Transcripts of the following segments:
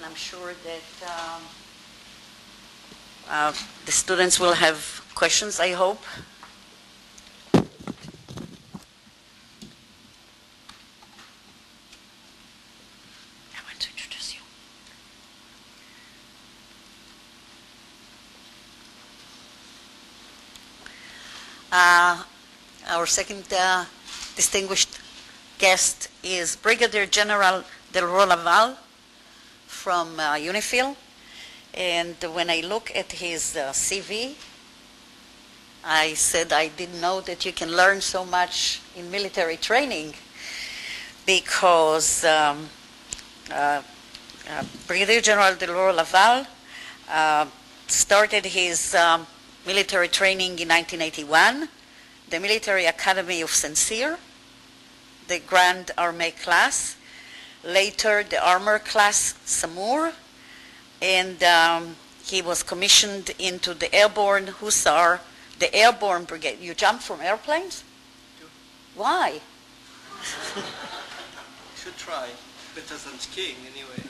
I'm sure that the students will have questions, I hope. Our second distinguished guest is Brigadier General Delort-Laval from UNIFIL. And when I look at his CV, I said I didn't know that you can learn so much in military training, because Brigadier General Delort-Laval started his military training in 1981, the Military Academy of Saint-Cyr, the Grand Armée class, later the Armor class Samur, and he was commissioned into the Airborne Hussar, the Airborne Brigade. You jump from airplanes? Why? Should try. Better than skiing, anyway.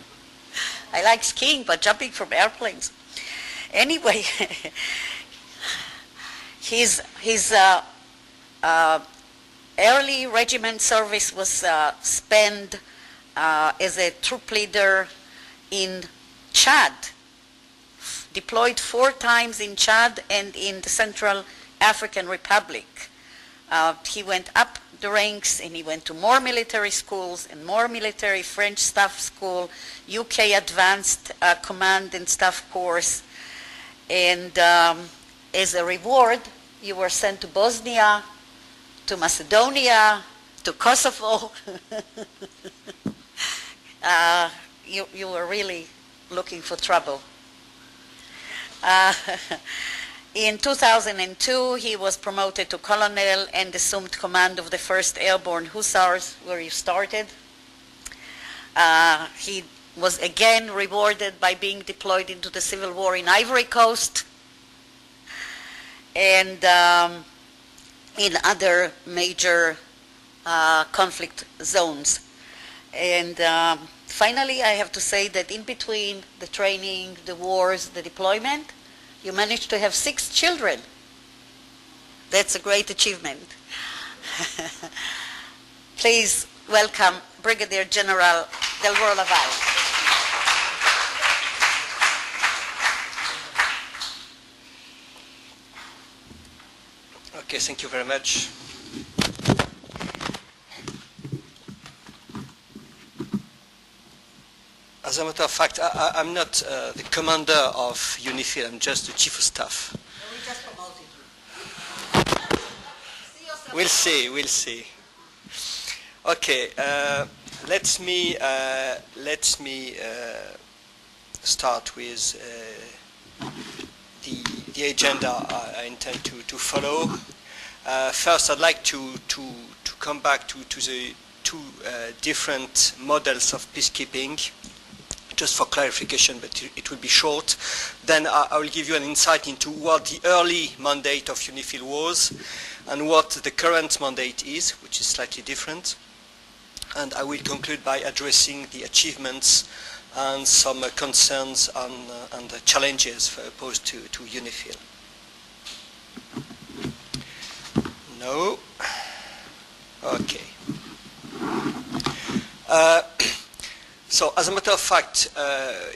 I like skiing, but jumping from airplanes. Anyway, his early regiment service was spent as a troop leader in Chad, deployed 4 times in Chad and in the Central African Republic. He went up the ranks and he went to more military schools and more military French staff school, UK Advanced Command and Staff course. And as a reward, you were sent to Bosnia, to Macedonia, to Kosovo. You were really looking for trouble. In 2002, he was promoted to colonel and assumed command of the 1st Airborne Hussars, where you started. He was again rewarded by being deployed into the civil war in Ivory Coast and in other major conflict zones. And finally, I have to say that in between the training, the wars, the deployment, you managed to have 6 children. That's a great achievement. Please welcome Brigadier General Delort-Laval. Okay, thank you very much. As a matter of fact, I'm not the commander of UNIFIL, I'm just the chief of staff. We just promoted you. We'll see. Okay, let me start with the agenda I intend to follow. First, I'd like to come back to the 2 different models of peacekeeping, just for clarification, but it will be short. Then I will give you an insight into what the early mandate of UNIFIL was and what the current mandate is, which is slightly different. And I will conclude by addressing the achievements and some concerns and challenges posed to UNIFIL. No? Okay. So, as a matter of fact,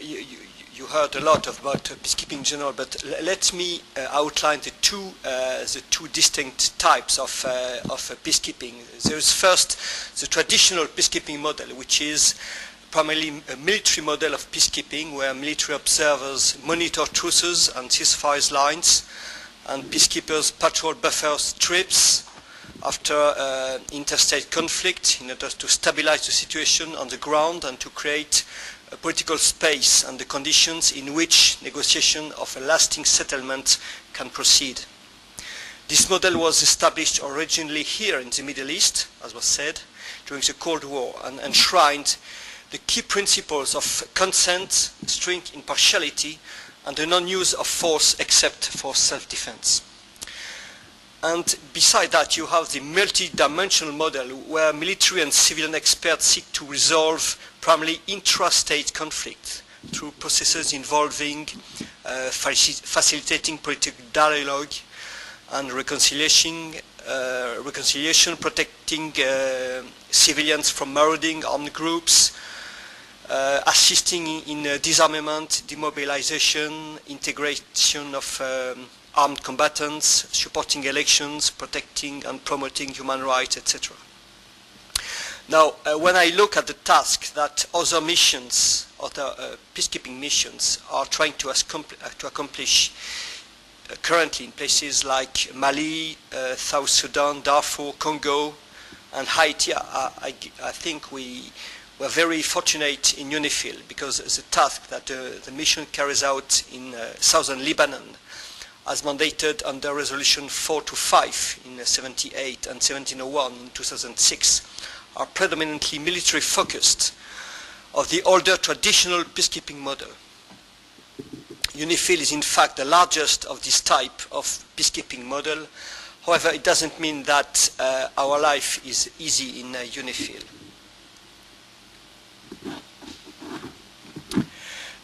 you heard a lot about peacekeeping in general, but let me outline the two distinct types of peacekeeping. There is first the traditional peacekeeping model, which is primarily a military model of peacekeeping, where military observers monitor truces and ceasefire lines, and peacekeepers patrol buffer strips after interstate conflict in order to stabilize the situation on the ground and to create a political space and the conditions in which negotiation of a lasting settlement can proceed. This model was established originally here in the Middle East, as was said, during the Cold War, and enshrined the key principles of consent, strict impartiality, and the non-use of force except for self-defense. And beside that, you have the multi-dimensional model where military and civilian experts seek to resolve primarily intra-state conflict through processes involving facilitating political dialogue and reconciliation, protecting civilians from marauding armed groups, assisting in disarmament, demobilization, integration of armed combatants, supporting elections, protecting and promoting human rights, etc. Now, when I look at the task that other missions, other peacekeeping missions are trying to accomplish currently in places like Mali, South Sudan, Darfur, Congo, and Haiti, I think we were very fortunate in UNIFIL because the task that the mission carries out in southern Lebanon, as mandated under Resolution 425 in 78 and 1701 in 2006, are predominantly military focused of the older traditional peacekeeping model. UNIFIL is in fact the largest of this type of peacekeeping model. However, it doesn't mean that our life is easy in UNIFIL.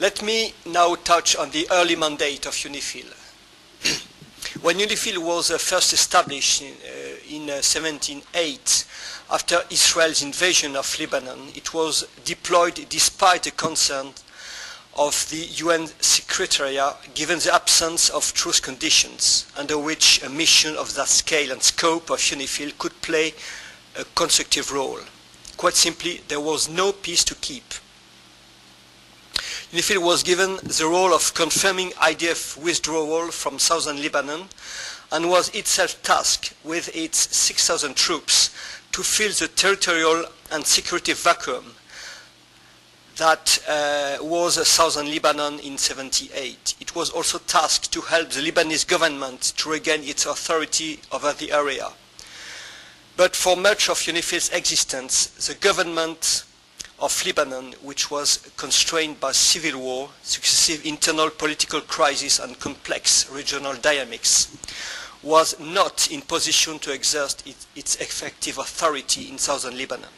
Let me now touch on the early mandate of UNIFIL. When UNIFIL was first established in 1708, after Israel's invasion of Lebanon, it was deployed despite the concern of the UN Secretariat, given the absence of truce conditions under which a mission of that scale and scope of UNIFIL could play a constructive role. Quite simply, there was no peace to keep. UNIFIL was given the role of confirming IDF withdrawal from southern Lebanon and was itself tasked with its 6,000 troops to fill the territorial and security vacuum that was southern Lebanon in 78. It was also tasked to help the Lebanese government to regain its authority over the area. But for much of UNIFIL's existence, the government of Lebanon, which was constrained by civil war, successive internal political crises and complex regional dynamics, was not in position to exert its effective authority in southern Lebanon.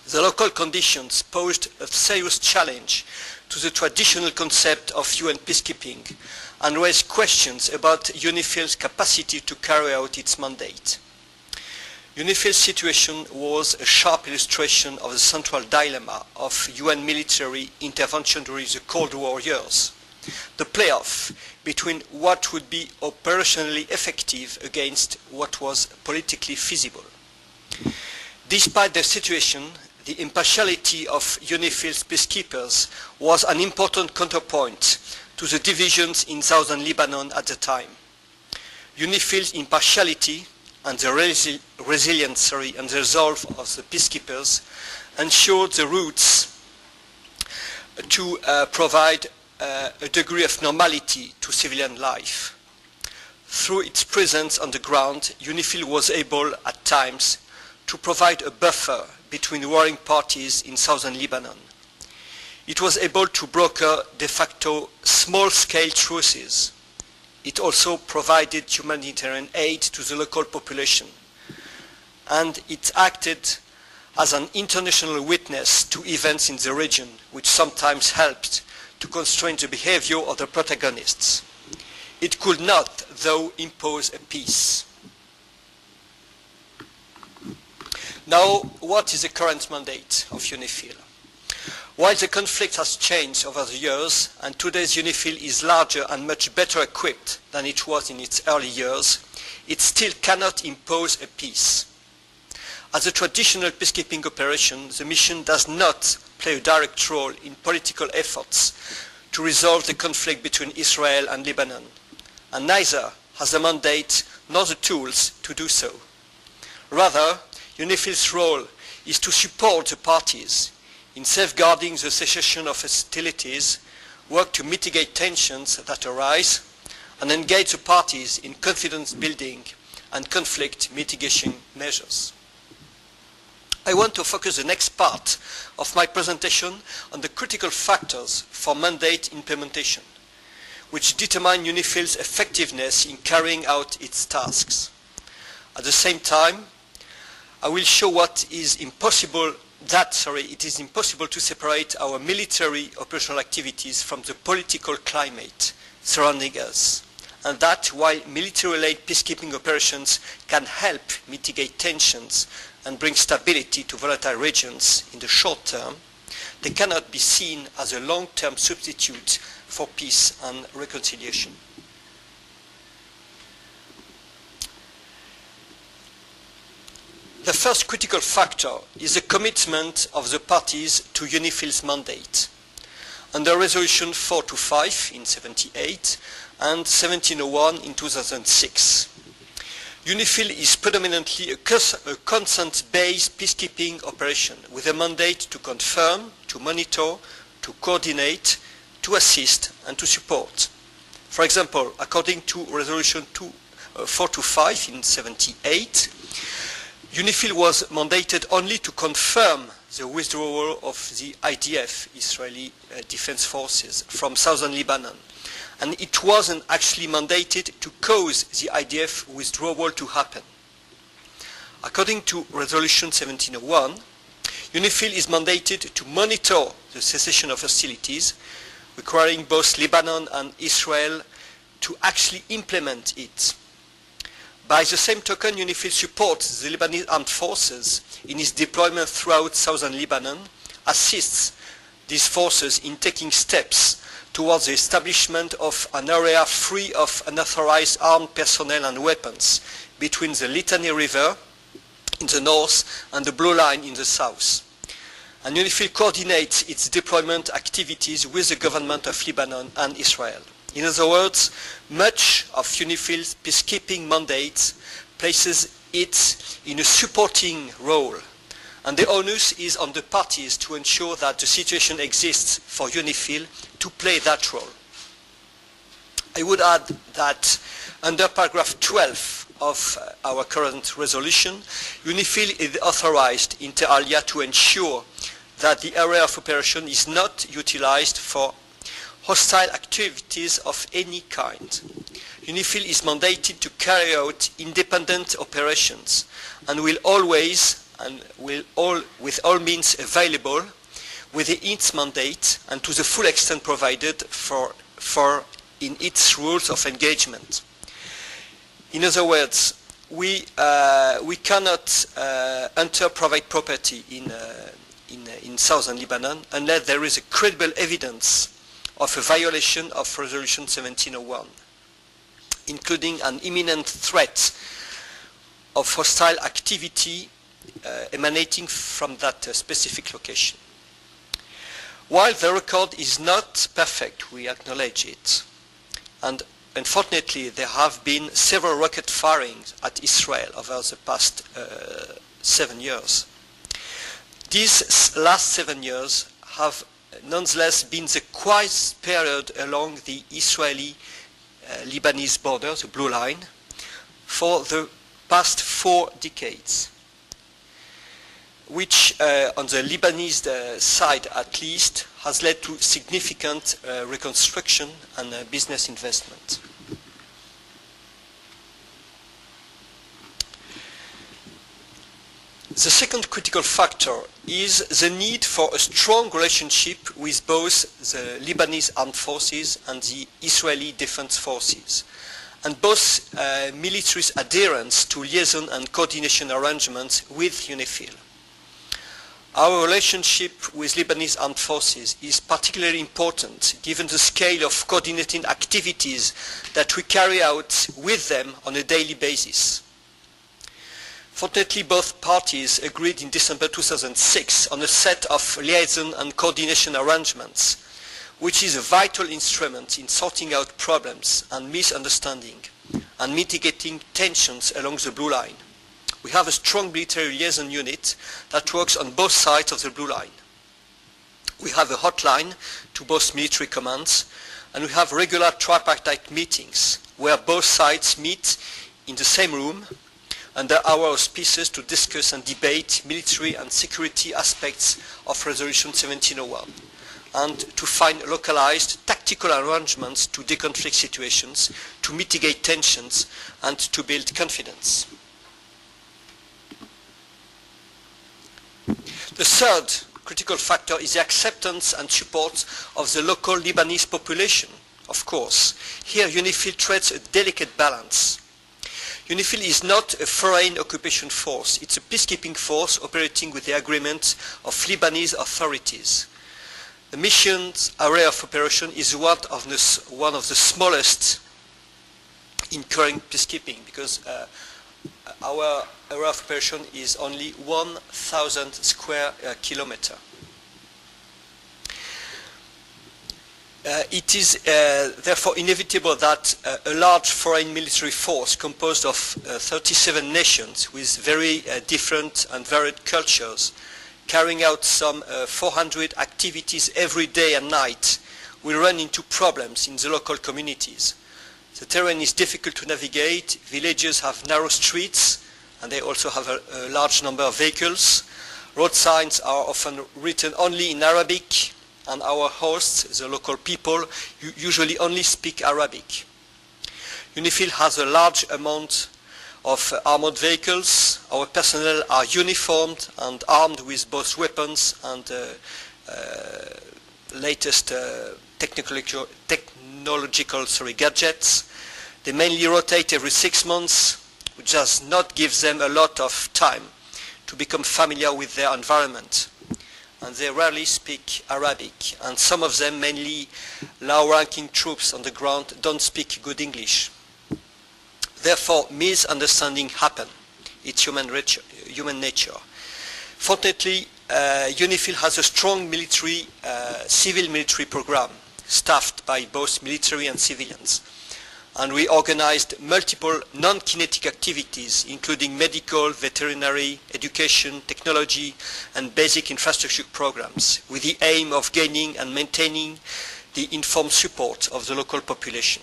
The local conditions posed a serious challenge to the traditional concept of UN peacekeeping and raised questions about UNIFIL's capacity to carry out its mandate. UNIFIL's situation was a sharp illustration of the central dilemma of UN military intervention during the Cold War years, the playoff between what would be operationally effective against what was politically feasible. Despite the situation, the impartiality of UNIFIL's peacekeepers was an important counterpoint to the divisions in southern Lebanon at the time. UNIFIL's impartiality and the resilience and the resolve of the peacekeepers ensured the routes to provide a degree of normality to civilian life. Through its presence on the ground, UNIFIL was able at times to provide a buffer between warring parties in southern Lebanon. It was able to broker de facto small-scale truces. It also provided humanitarian aid to the local population. And it acted as an international witness to events in the region, which sometimes helped to constrain the behavior of the protagonists. It could not, though, impose a peace. Now, what is the current mandate of UNIFIL? While the conflict has changed over the years, and today's UNIFIL is larger and much better equipped than it was in its early years, it still cannot impose a peace. As a traditional peacekeeping operation, the mission does not play a direct role in political efforts to resolve the conflict between Israel and Lebanon, and neither has the mandate nor the tools to do so. Rather, UNIFIL's role is to support the parties in safeguarding the cessation of hostilities, work to mitigate tensions that arise, and engage the parties in confidence building and conflict mitigation measures. I want to focus the next part of my presentation on the critical factors for mandate implementation, which determine UNIFIL's effectiveness in carrying out its tasks. At the same time, I will show what is impossible it is impossible to separate our military operational activities from the political climate surrounding us, and that while military-led peacekeeping operations can help mitigate tensions and bring stability to volatile regions in the short term, they cannot be seen as a long-term substitute for peace and reconciliation. The first critical factor is the commitment of the parties to UNIFIL's mandate. Under Resolution 425 in 1978 and 1701 in 2006, UNIFIL is predominantly a consent-based peacekeeping operation with a mandate to confirm, to monitor, to coordinate, to assist and to support. For example, according to Resolution 425 in 1978, UNIFIL was mandated only to confirm the withdrawal of the IDF, Israeli Defense Forces, from southern Lebanon. And it wasn't actually mandated to cause the IDF withdrawal to happen. According to Resolution 1701, UNIFIL is mandated to monitor the cessation of hostilities, requiring both Lebanon and Israel to actually implement it. By the same token, UNIFIL supports the Lebanese armed forces in its deployment throughout southern Lebanon, assists these forces in taking steps towards the establishment of an area free of unauthorized armed personnel and weapons between the Litani River in the north and the Blue Line in the south. And UNIFIL coordinates its deployment activities with the government of Lebanon and Israel. In other words, much of UNIFIL's peacekeeping mandate places it in a supporting role, and the onus is on the parties to ensure that the situation exists for UNIFIL to play that role. I would add that under paragraph 12 of our current resolution, UNIFIL is authorized inter alia to ensure that the area of operation is not utilized for hostile activities of any kind. UNIFIL is mandated to carry out independent operations and will always and with all means available within its mandate and to the full extent provided for in its rules of engagement. In other words, we cannot enter private property in southern Lebanon unless there is a credible evidence of a violation of Resolution 1701, including an imminent threat of hostile activity emanating from that specific location. While the record is not perfect, we acknowledge it, and unfortunately there have been several rocket firings at Israel over the past 7 years. These last 7 years have nonetheless been the quietest period along the Israeli-Lebanese border, the Blue Line, for the past 4 decades, which on the Lebanese side at least has led to significant reconstruction and business investment. The second critical factor is the need for a strong relationship with both the Lebanese armed forces and the Israeli defense forces, and both militaries' adherence to liaison and coordination arrangements with UNIFIL. Our relationship with Lebanese armed forces is particularly important given the scale of coordinating activities that we carry out with them on a daily basis. Fortunately, both parties agreed in December 2006 on a set of liaison and coordination arrangements, which is a vital instrument in sorting out problems and misunderstanding and mitigating tensions along the Blue Line. We have a strong military liaison unit that works on both sides of the Blue Line. We have a hotline to both military commands, and we have regular tripartite meetings where both sides meet in the same room under our auspices to discuss and debate military and security aspects of Resolution 1701 and to find localized tactical arrangements to deconflict situations, to mitigate tensions and to build confidence. The third critical factor is the acceptance and support of the local Lebanese population, of course. Here UNIFIL treads a delicate balance. UNIFIL is not a foreign occupation force. It's a peacekeeping force operating with the agreement of Lebanese authorities. The mission's area of operation is one of the smallest in current peacekeeping, because our area of operation is only 1,000 square kilometers. It is therefore inevitable that a large foreign military force composed of 37 nations with very different and varied cultures, carrying out some 400 activities every day and night, will run into problems in the local communities. The terrain is difficult to navigate, villages have narrow streets, and they also have a large number of vehicles. Road signs are often written only in Arabic, and our hosts, the local people, usually only speak Arabic. UNIFIL has a large amount of armored vehicles. Our personnel are uniformed and armed with both weapons and latest technological gadgets. They mainly rotate every 6 months, which does not give them a lot of time to become familiar with their environment. And they rarely speak Arabic, and some of them, mainly low-ranking troops on the ground, don't speak good English. Therefore, misunderstandings happen. It's human nature. Fortunately, UNIFIL has a strong civil military program, staffed by both military and civilians. And we organized multiple non-kinetic activities, including medical, veterinary, education, technology, and basic infrastructure programs, with the aim of gaining and maintaining the informed support of the local population.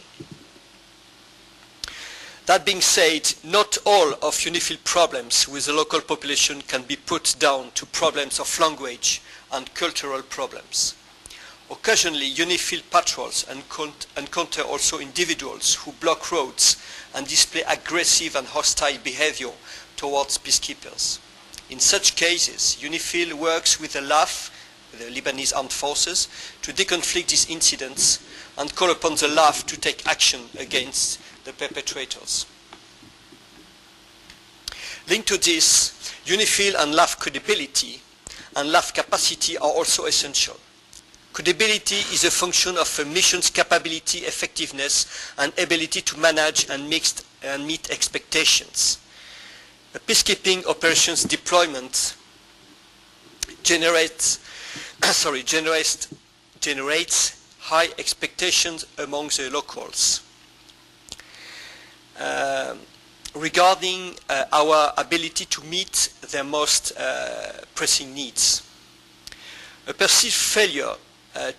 That being said, not all of UNIFIL problems with the local population can be put down to problems of language and cultural problems. Occasionally, UNIFIL patrols encounter also individuals who block roads and display aggressive and hostile behavior towards peacekeepers. In such cases, UNIFIL works with the LAF, the Lebanese Armed Forces, to deconflict these incidents and call upon the LAF to take action against the perpetrators. Linked to this, UNIFIL and LAF credibility and LAF capacity are also essential. Credibility is a function of a mission's capability, effectiveness, and ability to manage and meet expectations. A peacekeeping operations deployment generates high expectations among the locals regarding our ability to meet their most pressing needs. A perceived failure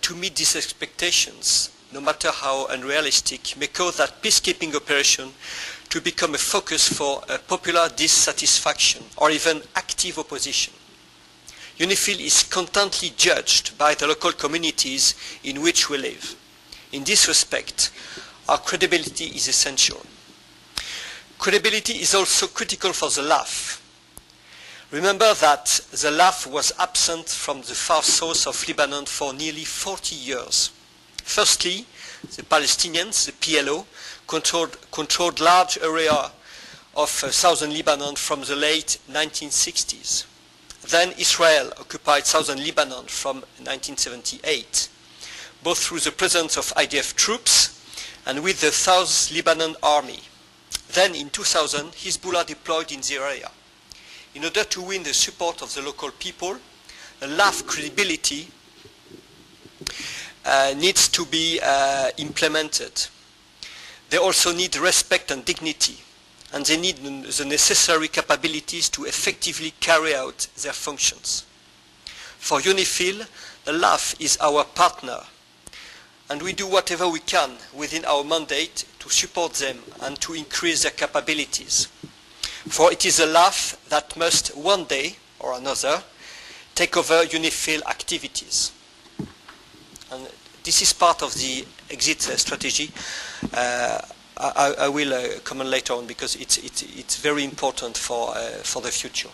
to meet these expectations, no matter how unrealistic, may cause that peacekeeping operation to become a focus for popular dissatisfaction or even active opposition. UNIFIL is constantly judged by the local communities in which we live. In this respect, our credibility is essential. Credibility is also critical for the LAF. Remember that the LAF was absent from the far south of Lebanon for nearly 40 years. Firstly, the Palestinians, the PLO, controlled large area of southern Lebanon from the late 1960s. Then Israel occupied southern Lebanon from 1978, both through the presence of IDF troops and with the South Lebanon Army. Then in 2000, Hezbollah deployed in the area. In order to win the support of the local people, the LAF credibility needs to be implemented. They also need respect and dignity, and they need the necessary capabilities to effectively carry out their functions. For UNIFIL, the LAF is our partner, and we do whatever we can within our mandate to support them and to increase their capabilities. For it is a LAF that must one day or another take over UNIFIL activities. And this is part of the exit strategy. I will comment later on because it's very important for the future.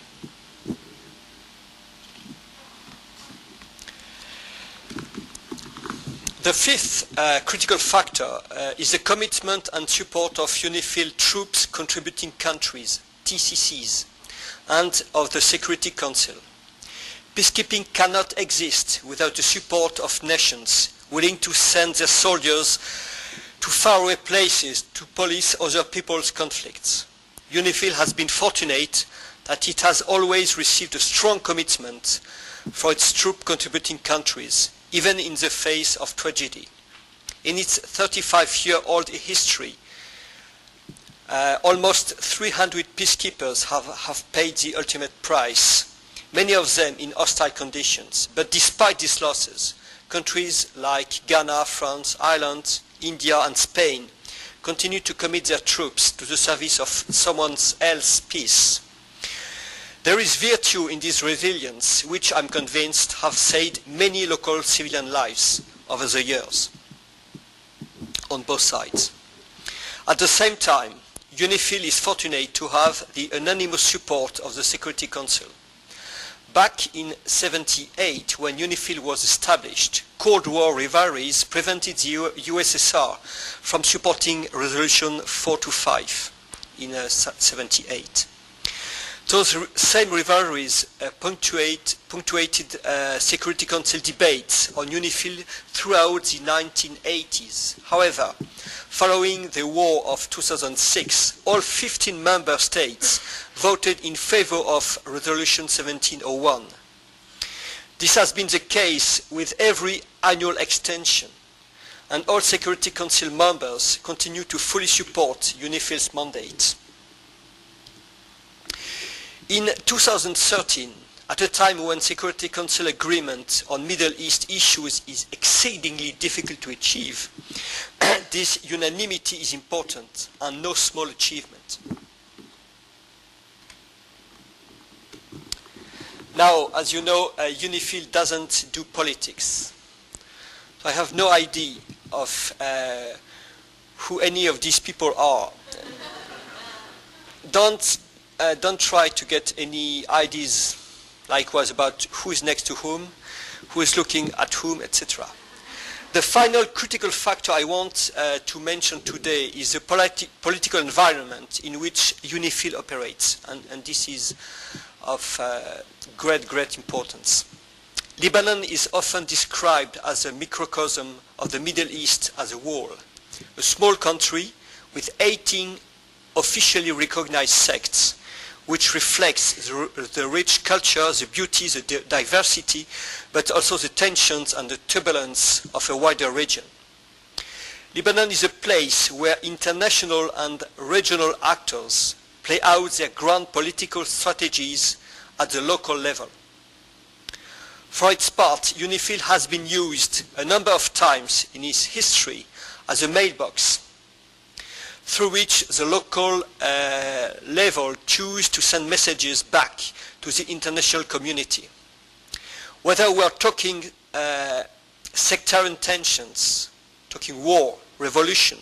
The fifth critical factor is the commitment and support of UNIFIL troops contributing countries, TCCs, and of the Security Council. Peacekeeping cannot exist without the support of nations willing to send their soldiers to faraway places to police other people's conflicts. UNIFIL has been fortunate that it has always received a strong commitment for its troop contributing countries, even in the face of tragedy. In its 35-year-old history, almost 300 peacekeepers have paid the ultimate price, many of them in hostile conditions. But despite these losses, countries like Ghana, France, Ireland, India and Spain continue to commit their troops to the service of someone else's peace. There is virtue in this resilience, which I'm convinced have saved many local civilian lives over the years, on both sides. At the same time, UNIFIL is fortunate to have the unanimous support of the Security Council. Back in 1978, when UNIFIL was established, Cold War rivalries prevented the USSR from supporting Resolution 425 in 1978. Those same rivalries punctuated Security Council debates on UNIFIL throughout the 1980s. However, following the war of 2006, all 15 member states voted in favor of Resolution 1701. This has been the case with every annual extension, and all Security Council members continue to fully support UNIFIL's mandate. In 2013, at a time when Security Council agreement on Middle East issues is exceedingly difficult to achieve, this unanimity is important and no small achievement. Now, as you know, UNIFIL doesn't do politics. So I have no idea of who any of these people are. Don't try to get any ideas likewise about who is next to whom, who is looking at whom, etc. The final critical factor I want to mention today is the political environment in which UNIFIL operates, and this is of great importance. Lebanon is often described as a microcosm of the Middle East as a whole, a small country with 18 officially recognized sects, which reflects the rich culture, the beauty, the diversity, but also the tensions and the turbulence of a wider region. Lebanon is a place where international and regional actors play out their grand political strategies at the local level. For its part, UNIFIL has been used a number of times in its history as a mailbox through which the local level choose to send messages back to the international community. Whether we are talking sectarian tensions, talking war, revolution,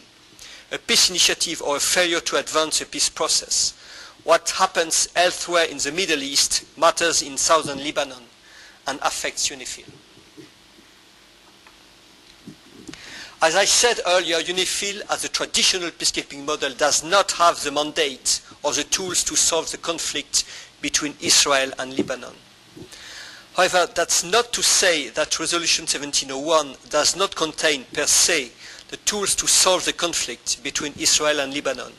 a peace initiative or a failure to advance a peace process, what happens elsewhere in the Middle East matters in southern Lebanon and affects UNIFIL. As I said earlier, UNIFIL, as a traditional peacekeeping model, does not have the mandate or the tools to solve the conflict between Israel and Lebanon. However, that's not to say that Resolution 1701 does not contain per se the tools to solve the conflict between Israel and Lebanon.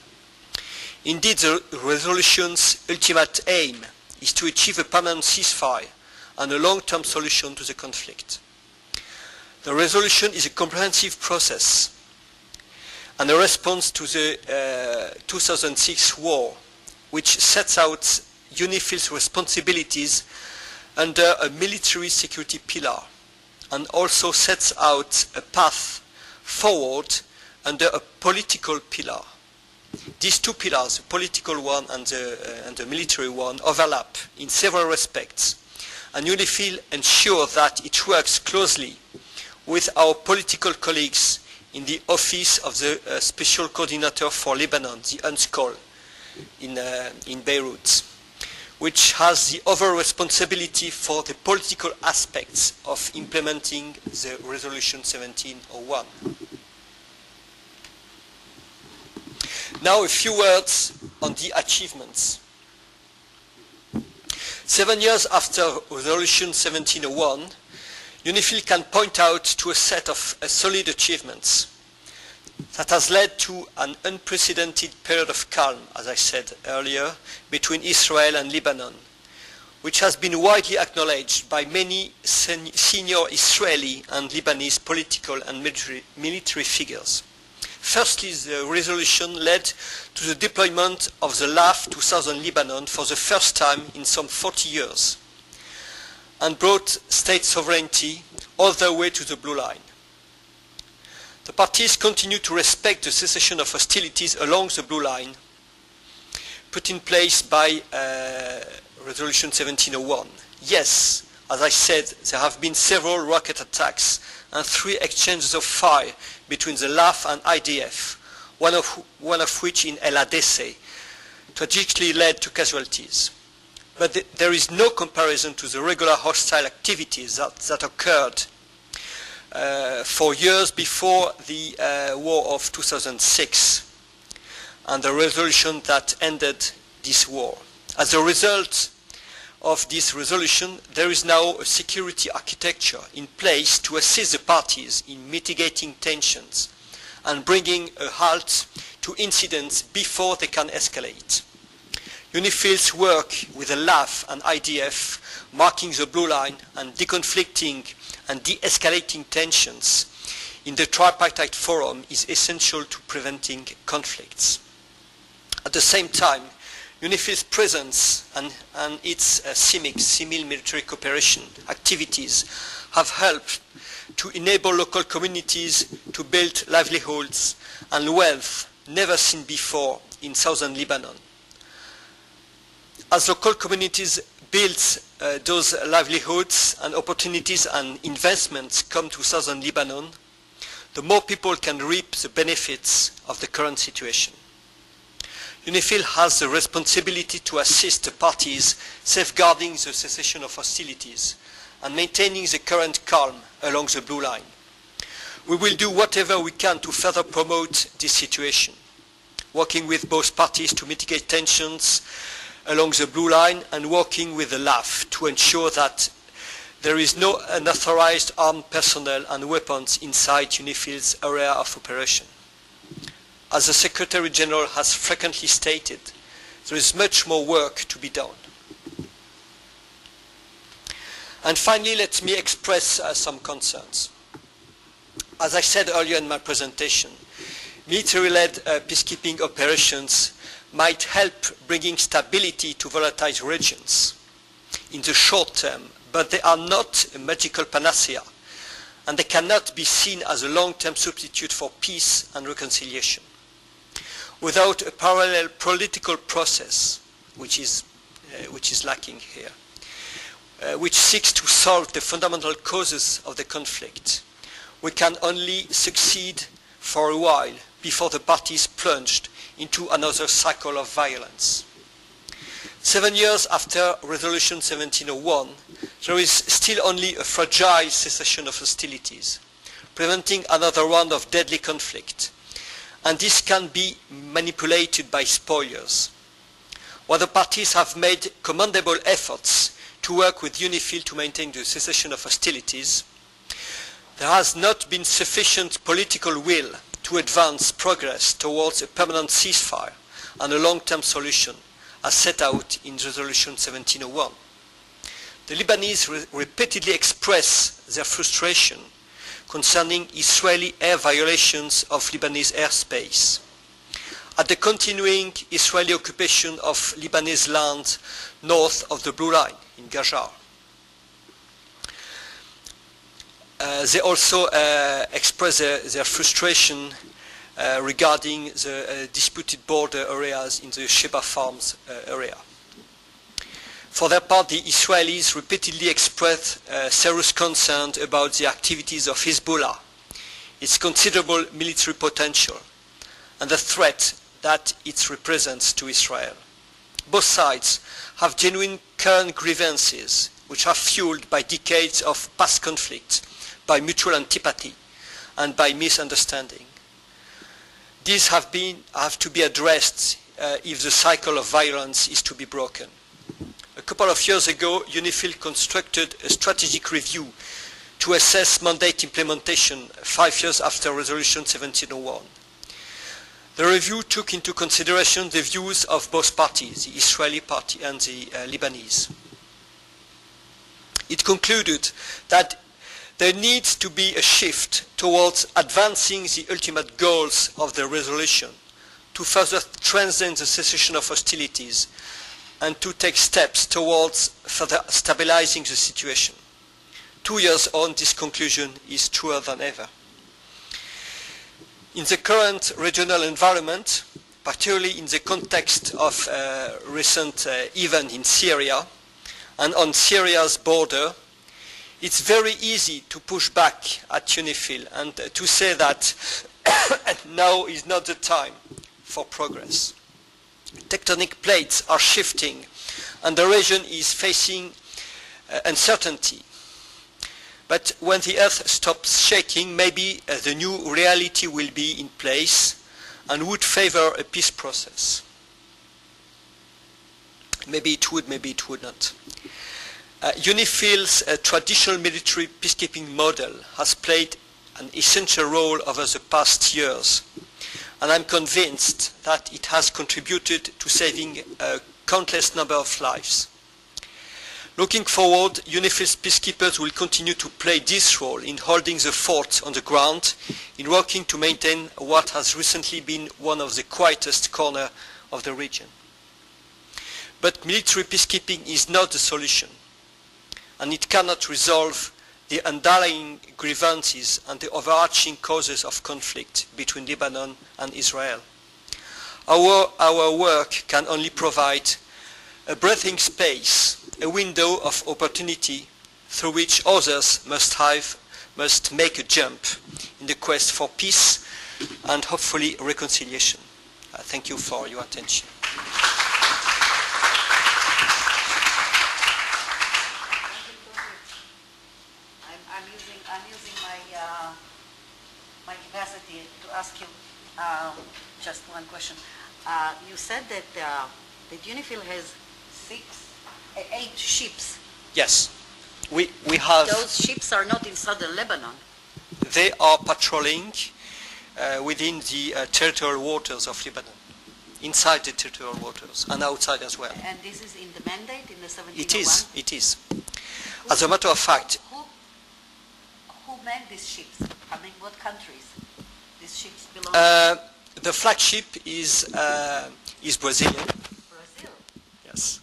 Indeed, the resolution's ultimate aim is to achieve a permanent ceasefire and a long-term solution to the conflict. The resolution is a comprehensive process and a response to the 2006 war, which sets out UNIFIL's responsibilities under a military security pillar and also sets out a path forward under a political pillar. These two pillars, the political one and the military one, overlap in several respects, and UNIFIL ensures that it works closely with our political colleagues in the Office of the Special Coordinator for Lebanon, the UNTSO, in Beirut. which has the overall responsibility for the political aspects of implementing the Resolution 1701. Now a few words on the achievements. 7 years after Resolution 1701, UNIFIL can point out to a set of solid achievements that has led to an unprecedented period of calm, as I said earlier, between Israel and Lebanon, which has been widely acknowledged by many senior Israeli and Lebanese political and military figures. Firstly, the resolution led to the deployment of the LAF to southern Lebanon for the first time in some 40 years, and brought state sovereignty all the way to the Blue Line. The parties continue to respect the cessation of hostilities along the Blue Line, put in place by Resolution 1701. Yes, as I said, there have been several rocket attacks and 3 exchanges of fire between the LAF and IDF, one of which in El Adese tragically led to casualties. But there is no comparison to the regular hostile activities that occurred for years before the war of 2006 and the resolution that ended this war. As a result of this resolution, there is now a security architecture in place to assist the parties in mitigating tensions and bringing a halt to incidents before they can escalate. UNIFIL's work with the LAF and IDF, marking the Blue Line and deconflicting and de-escalating tensions in the tripartite forum is essential to preventing conflicts. At the same time, UNIFIL's presence and its CIMIC, civil military cooperation activities have helped to enable local communities to build livelihoods and wealth never seen before in southern Lebanon. As local communities build those livelihoods and opportunities and investments come to southern Lebanon, the more people can reap the benefits of the current situation. UNIFIL has the responsibility to assist the parties safeguarding the cessation of hostilities and maintaining the current calm along the Blue Line. We will do whatever we can to further promote this situation, working with both parties to mitigate tensions along the Blue Line and working with the LAF to ensure that there is no unauthorized armed personnel and weapons inside UNIFIL's area of operation. As the Secretary General has frequently stated, there is much more work to be done. And finally, let me express some concerns. As I said earlier in my presentation, military-led peacekeeping operations might help bringing stability to volatile regions in the short term, but they are not a magical panacea, and they cannot be seen as a long-term substitute for peace and reconciliation. Without a parallel political process, which is lacking here, which seeks to solve the fundamental causes of the conflict, we can only succeed for a while before the parties plunged into another cycle of violence. 7 years after Resolution 1701, there is still only a fragile cessation of hostilities, preventing another round of deadly conflict, and this can be manipulated by spoilers. While the parties have made commendable efforts to work with UNIFIL to maintain the cessation of hostilities, there has not been sufficient political will to advance progress towards a permanent ceasefire and a long-term solution as set out in Resolution 1701. The Lebanese repeatedly express their frustration concerning Israeli air violations of Lebanese airspace, at the continuing Israeli occupation of Lebanese land north of the Blue Line in Gaza. They also express their frustration regarding the disputed border areas in the Sheba Farms area. For their part, the Israelis repeatedly expressed serious concern about the activities of Hezbollah, its considerable military potential, and the threat that it represents to Israel. both sides have genuine current grievances which are fueled by decades of past conflict, by mutual antipathy, and by misunderstanding. These have to be addressed if the cycle of violence is to be broken. A couple of years ago, UNIFIL constructed a strategic review to assess mandate implementation 5 years after Resolution 1701. The review took into consideration the views of both parties, the Israeli party and the Lebanese. It concluded that there needs to be a shift towards advancing the ultimate goals of the resolution, to further strengthen the cessation of hostilities, and to take steps towards further stabilizing the situation. 2 years on, this conclusion is truer than ever. In the current regional environment, particularly in the context of recent events in Syria and on Syria's border, it's very easy to push back at UNIFIL and to say that now is not the time for progress. Tectonic plates are shifting and the region is facing uncertainty. But when the earth stops shaking, maybe the new reality will be in place and would favor a peace process. Maybe it would, maybe it would not. UNIFIL's traditional military peacekeeping model has played an essential role over the past years, and I'm convinced that it has contributed to saving a countless number of lives. Looking forward, UNIFIL's peacekeepers will continue to play this role in holding the fort on the ground, in working to maintain what has recently been one of the quietest corners of the region. But military peacekeeping is not the solution, and it cannot resolve the underlying grievances and the overarching causes of conflict between Lebanon and Israel. Our work can only provide a breathing space, a window of opportunity through which others must make a jump in the quest for peace and hopefully reconciliation. Thank you for your attention. I'm using my capacity to ask you just one question. You said that UNIFIL has 8 ships. Yes, we have. Those ships are not in southern Lebanon. They are patrolling within the territorial waters of Lebanon, inside the territorial waters and outside as well. And this is in the mandate in the 1701? It is. As a matter of fact. Who made these ships? I mean, what countries these ships belong to? The flagship is Brazilian. Brazil? Yes.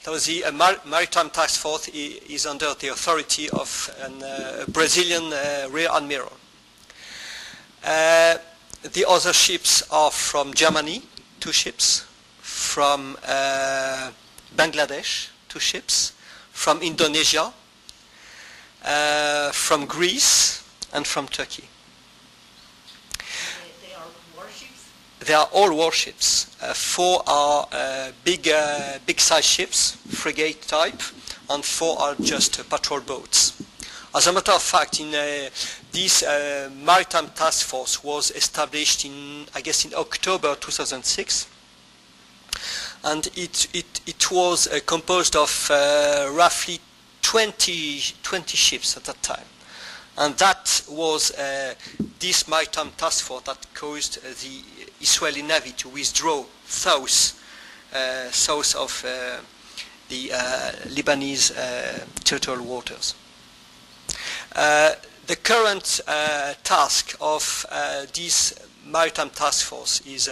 So the Maritime Task Force is under the authority of a Brazilian Rear Admiral. The other ships are from Germany, 2 ships, from Bangladesh, 2 ships, from Indonesia, from Greece, and from Turkey. They are warships? They are all warships. 4 are big size ships, frigate type, and 4 are just patrol boats. As a matter of fact, this Maritime Task Force was established in October 2006, and it was composed of roughly 20 ships at that time. And that was this Maritime Task Force that caused the Israeli Navy to withdraw south of the Lebanese territorial waters. The current task of this Maritime Task Force is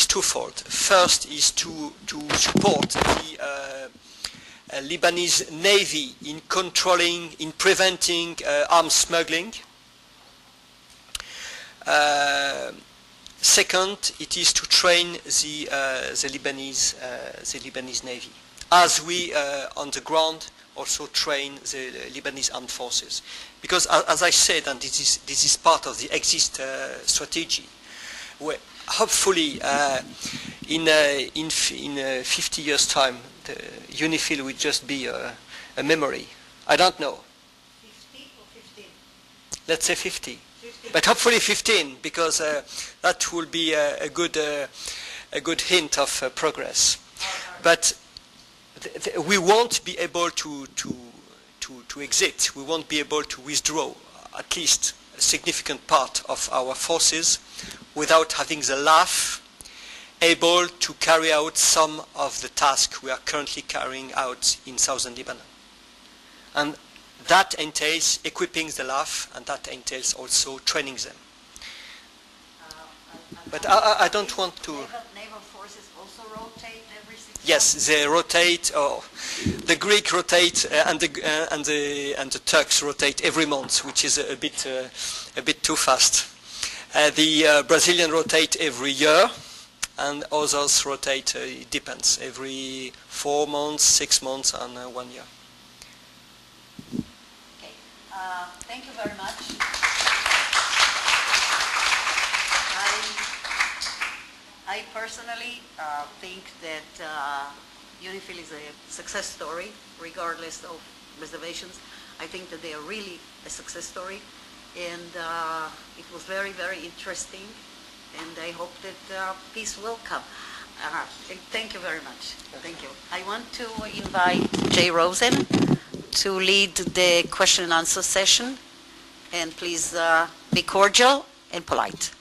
twofold. First is to support the Lebanese Navy in controlling, in preventing arms smuggling. Second, it is to train the Lebanese Navy, as we on the ground also train the Lebanese armed forces. Because as I said, and this is part of the exit strategy, hopefully, in 50 years' time, the UNIFIL will just be a memory. I don't know. 50 or 15? Let's say 50. 15. But hopefully 15, because that will be a good hint of progress. But we won't be able to exit. We won't be able to withdraw at least a significant part of our forces without having the LAF able to carry out some of the tasks we are currently carrying out in southern Lebanon. And that entails equipping the LAF, and that entails also training them. But I don't want to... Naval forces also rotate every 6 months? Yes, they rotate. The Greek rotate and the Turks rotate every month, which is a bit too fast. The Brazilian rotate every year, and others rotate. It depends, every 4 months, 6 months, and 1 year. Okay. Thank you very much. I personally think that UNIFIL is a success story, regardless of reservations. I think that they are really a success story, and it was very, very interesting, and I hope that peace will come. Thank you very much. Thank you. I want to invite Jay Rosen to lead the question and answer session, and please be cordial and polite.